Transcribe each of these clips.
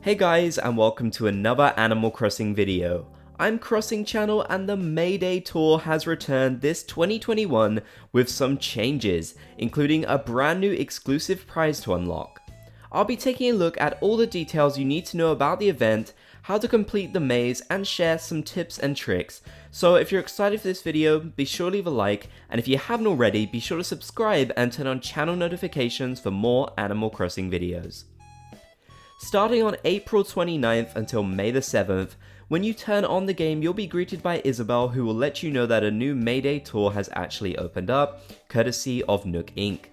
Hey guys, and welcome to another Animal Crossing video. I'm Crossing Channel, and the Mayday Tour has returned this 2021 with some changes, including a brand new exclusive prize to unlock. I'll be taking a look at all the details you need to know about the event, how to complete the maze, and share some tips and tricks. So if you're excited for this video, be sure to leave a like, and if you haven't already, be sure to subscribe and turn on channel notifications for more Animal Crossing videos. Starting on April 29th until May the 7th, when you turn on the game, you'll be greeted by Isabelle, who will let you know that a new Mayday tour has actually opened up, courtesy of Moqk Inc.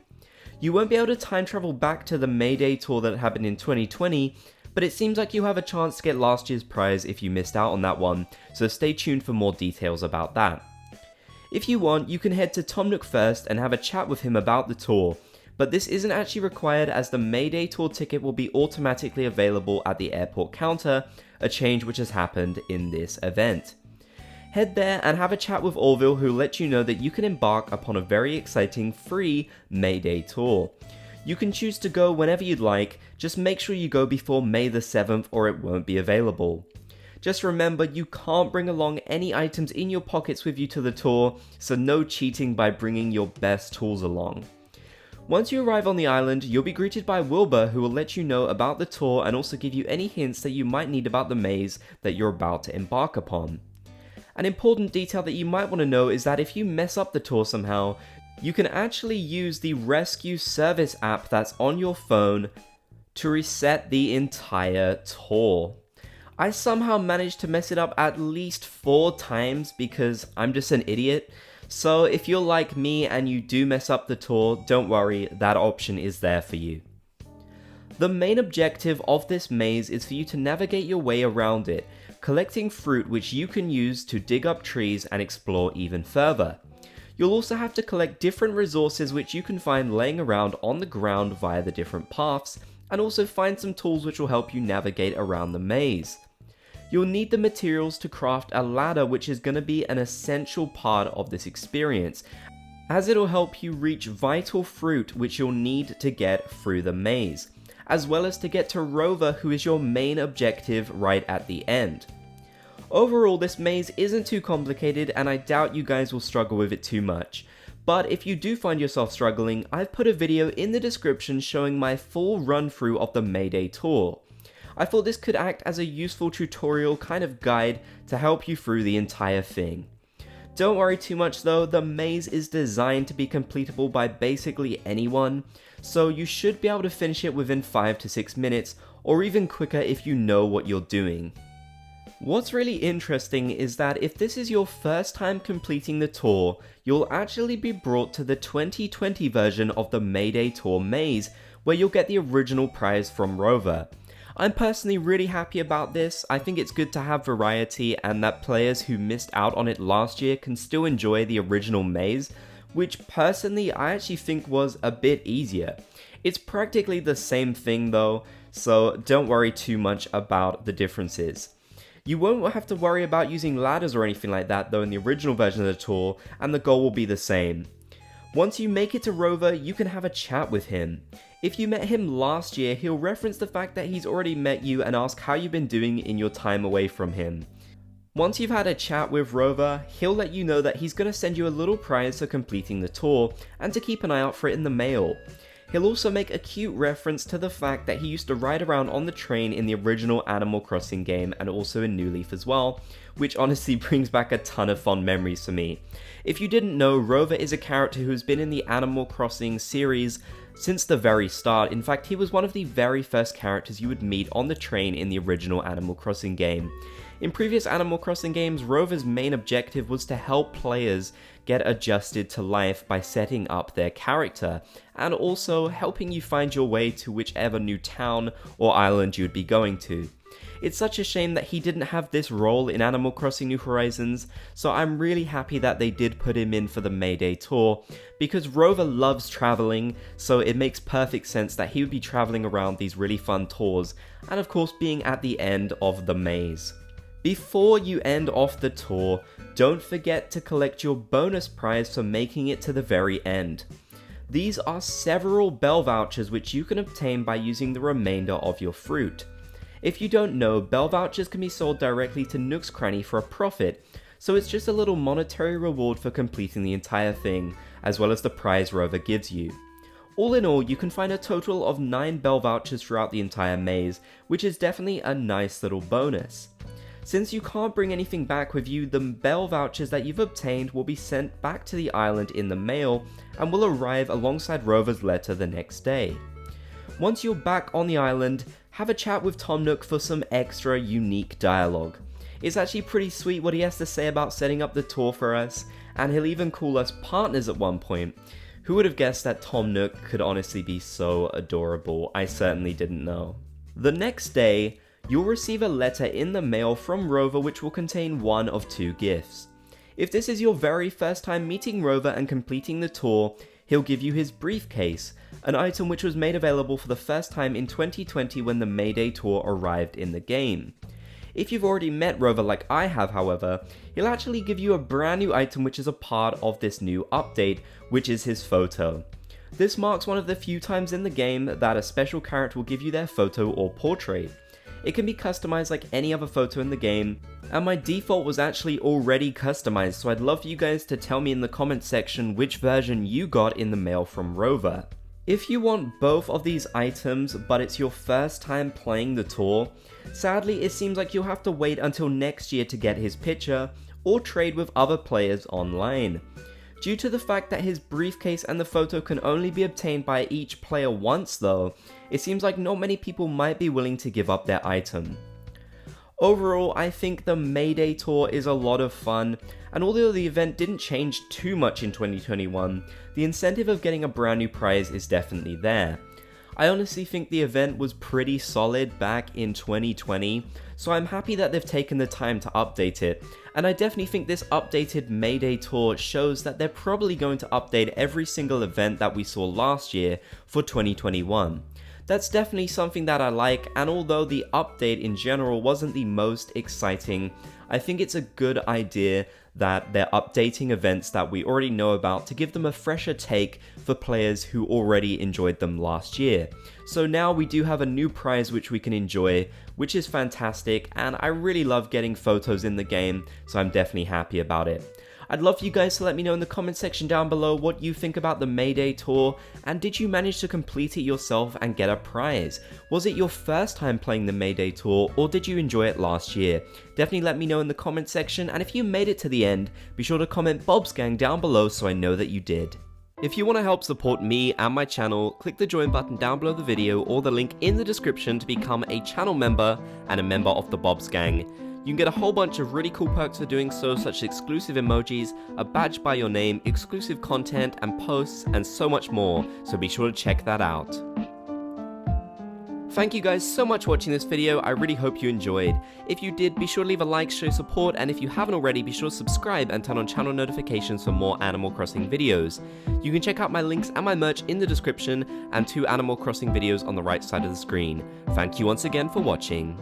You won't be able to time travel back to the Mayday tour that happened in 2020, but it seems like you have a chance to get last year's prize if you missed out on that one, so stay tuned for more details about that. If you want, you can head to Tom Nook first and have a chat with him about the tour, but this isn't actually required as the Mayday Tour ticket will be automatically available at the airport counter, a change which has happened in this event. Head there and have a chat with Orville, who will let you know that you can embark upon a very exciting free Mayday Tour. You can choose to go whenever you'd like, just make sure you go before May the 7th or it won't be available. Just remember, you can't bring along any items in your pockets with you to the tour, so no cheating by bringing your best tools along. Once you arrive on the island, you'll be greeted by Wilbur, who will let you know about the tour and also give you any hints that you might need about the maze that you're about to embark upon. An important detail that you might want to know is that if you mess up the tour somehow, you can actually use the Rescue Service app that's on your phone to reset the entire tour. I somehow managed to mess it up at least 4 times because I'm just an idiot. So if you're like me and you do mess up the tour, don't worry, that option is there for you. The main objective of this maze is for you to navigate your way around it, collecting fruit which you can use to dig up trees and explore even further. You'll also have to collect different resources which you can find laying around on the ground via the different paths, and also find some tools which will help you navigate around the maze. You'll need the materials to craft a ladder, which is going to be an essential part of this experience, as it'll help you reach vital fruit which you'll need to get through the maze, as well as to get to Rover, who is your main objective right at the end. Overall, this maze isn't too complicated and I doubt you guys will struggle with it too much. But if you do find yourself struggling, I've put a video in the description showing my full run through of the Mayday Tour. I thought this could act as a useful tutorial kind of guide to help you through the entire thing. Don't worry too much though, the maze is designed to be completable by basically anyone, so you should be able to finish it within 5 to 6 minutes, or even quicker if you know what you're doing. What's really interesting is that if this is your first time completing the tour, you'll actually be brought to the 2020 version of the Mayday Tour maze, where you'll get the original prize from Rover. I'm personally really happy about this. I think it's good to have variety and that players who missed out on it last year can still enjoy the original maze, which personally I actually think was a bit easier. It's practically the same thing though, so don't worry too much about the differences. You won't have to worry about using ladders or anything like that though in the original version of the tour, and the goal will be the same. Once you make it to Rover, you can have a chat with him. If you met him last year, he'll reference the fact that he's already met you and ask how you've been doing in your time away from him. Once you've had a chat with Rover, he'll let you know that he's going to send you a little prize for completing the tour, and to keep an eye out for it in the mail. He'll also make a cute reference to the fact that he used to ride around on the train in the original Animal Crossing game and also in New Leaf as well, which honestly brings back a ton of fond memories for me. If you didn't know, Rover is a character who's been in the Animal Crossing series since the very start. In fact, he was one of the very first characters you would meet on the train in the original Animal Crossing game. In previous Animal Crossing games, Rover's main objective was to help players get adjusted to life by setting up their character, and also helping you find your way to whichever new town or island you'd be going to. It's such a shame that he didn't have this role in Animal Crossing New Horizons, so I'm really happy that they did put him in for the Mayday Tour, because Rover loves traveling, so it makes perfect sense that he would be traveling around these really fun tours, and of course being at the end of the maze. Before you end off the tour, don't forget to collect your bonus prize for making it to the very end. These are several bell vouchers which you can obtain by using the remainder of your fruit. If you don't know, bell vouchers can be sold directly to Nook's Cranny for a profit, so it's just a little monetary reward for completing the entire thing, as well as the prize Rover gives you. All in all, you can find a total of 9 bell vouchers throughout the entire maze, which is definitely a nice little bonus. Since you can't bring anything back with you, the bell vouchers that you've obtained will be sent back to the island in the mail and will arrive alongside Rover's letter the next day. Once you're back on the island, have a chat with Tom Nook for some extra unique dialogue. It's actually pretty sweet what he has to say about setting up the tour for us, and he'll even call us partners at one point. Who would have guessed that Tom Nook could honestly be so adorable? I certainly didn't know. The next day, you'll receive a letter in the mail from Rover which will contain one of 2 gifts. If this is your very first time meeting Rover and completing the tour, he'll give you his briefcase, an item which was made available for the first time in 2020 when the Mayday tour arrived in the game. If you've already met Rover like I have, however, he'll actually give you a brand new item which is a part of this new update, which is his photo. This marks one of the few times in the game that a special character will give you their photo or portrait. It can be customized like any other photo in the game, and my default was actually already customized, so I'd love for you guys to tell me in the comments section which version you got in the mail from Rover. If you want both of these items, but it's your first time playing the tour, sadly it seems like you'll have to wait until next year to get his picture, or trade with other players online. Due to the fact that his briefcase and the photo can only be obtained by each player once though, it seems like not many people might be willing to give up their item. Overall, I think the Mayday tour is a lot of fun, and although the event didn't change too much in 2021, the incentive of getting a brand new prize is definitely there. I honestly think the event was pretty solid back in 2020, so I'm happy that they've taken the time to update it, and I definitely think this updated Mayday tour shows that they're probably going to update every single event that we saw last year for 2021. That's definitely something that I like, and although the update in general wasn't the most exciting, I think it's a good idea that they're updating events that we already know about to give them a fresher take for players who already enjoyed them last year. So now we do have a new prize which we can enjoy, which is fantastic, and I really love getting photos in the game, so I'm definitely happy about it. I'd love for you guys to let me know in the comment section down below what you think about the Mayday tour, and did you manage to complete it yourself and get a prize? Was it your first time playing the Mayday tour, or did you enjoy it last year? Definitely let me know in the comment section, and if you made it to the end, be sure to comment Bob's Gang down below so I know that you did. If you want to help support me and my channel, click the join button down below the video or the link in the description to become a channel member and a member of the Bob's Gang. You can get a whole bunch of really cool perks for doing so, such as exclusive emojis, a badge by your name, exclusive content and posts, and so much more, so be sure to check that out. Thank you guys so much for watching this video, I really hope you enjoyed. If you did, be sure to leave a like, show support, and if you haven't already, be sure to subscribe and turn on channel notifications for more Animal Crossing videos. You can check out my links and my merch in the description, and 2 Animal Crossing videos on the right side of the screen. Thank you once again for watching.